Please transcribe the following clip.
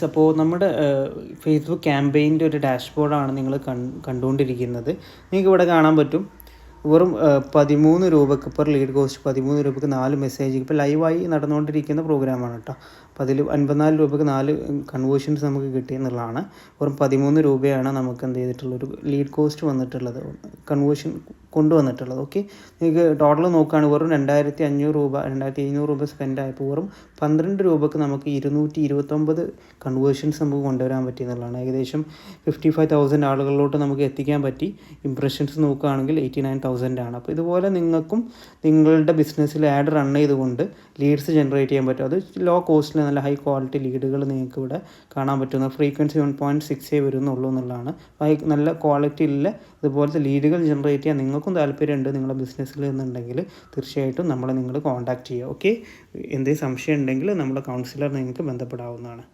അപ്പോൾ നമ്മുടെ ഫേസ്ബുക്ക് ക്യാമ്പയിൻ്റെ ഒരു ഡാഷ്ബോർഡാണ് നിങ്ങൾ കണ്ടുകൊണ്ടിരിക്കുന്നത്. നിങ്ങൾക്ക് ഇവിടെ കാണാൻ പറ്റും വെറും 13 രൂപയ്ക്ക് പെർ ലീഡ് കോസ്റ്റ് 13 രൂപയ്ക്ക് 4 മെസ്സേജ് ഇപ്പോൾ ലൈവായി നടന്നുകൊണ്ടിരിക്കുന്ന പ്രോഗ്രാമാണ് കേട്ടോ. അപ്പോൾ അതിൽ 54 രൂപയ്ക്ക് 4 കൺവേർഷൻസ് നമുക്ക് കിട്ടിയെന്നുള്ളതാണ്. വെറും 13 രൂപയാണ് നമുക്ക് എന്ത് ചെയ്തിട്ടുള്ളൊരു ലീഡ് കോസ്റ്റ് വന്നിട്ടുള്ളത്, കൺവേർഷൻ കൊണ്ടുവന്നിട്ടുള്ളത്. ഓക്കെ, നിങ്ങൾക്ക് ടോട്ടൽ നോക്കുകയാണെങ്കിൽ വെറും 2500 രൂപ 2700 രൂപ സ്പെൻഡ് ആയപ്പോൾ വെറും 12 രൂപയ്ക്ക് നമുക്ക് 229 കൺവേർഷൻസ് നമുക്ക് കൊണ്ടുവരാൻ പറ്റിയെന്നുള്ളതാണ്. ഏകദേശം 55,000 ആളുകളിലോട്ട് നമുക്ക് എത്തിക്കാൻ പറ്റി. ഇംപ്രഷൻസ് നോക്കുകയാണെങ്കിൽ 89,000 ആണ്. അപ്പോൾ ഇതുപോലെ നിങ്ങൾക്കും നിങ്ങളുടെ ബിസിനസ്സിൽ ആഡ് റൺ ചെയ്തുകൊണ്ട് ലീഡ്സ് ജനറേറ്റ് ചെയ്യാൻ പറ്റും. അത് ലോ കോസ്റ്റിൽ നല്ല ഹൈ ക്വാളിറ്റി ലീഡുകൾ നിങ്ങൾക്ക് ഇവിടെ കാണാൻ പറ്റുന്ന ഫ്രീക്വൻസി 1.6 വരുന്നുള്ളൂ എന്നുള്ളതാണ്. നല്ല ക്വാളിറ്റിയിലുള്ള ഇതുപോലത്തെ ലീഡുകൾ ജനറേറ്റ് ചെയ്യാൻ നിങ്ങൾക്കും താല്പര്യമുണ്ട് നിങ്ങളുടെ ബിസിനസ്സിൽ എന്നുണ്ടെങ്കിൽ തീർച്ചയായിട്ടും നിങ്ങൾ കോൺടാക്റ്റ് ചെയ്യുക. ഓക്കെ, എന്തെങ്കിലും സംശയം ഉണ്ടെങ്കിൽ നമ്മുടെ കൗൺസിലർ നിങ്ങൾക്ക് ബന്ധപ്പെടാവുന്നതാണ്.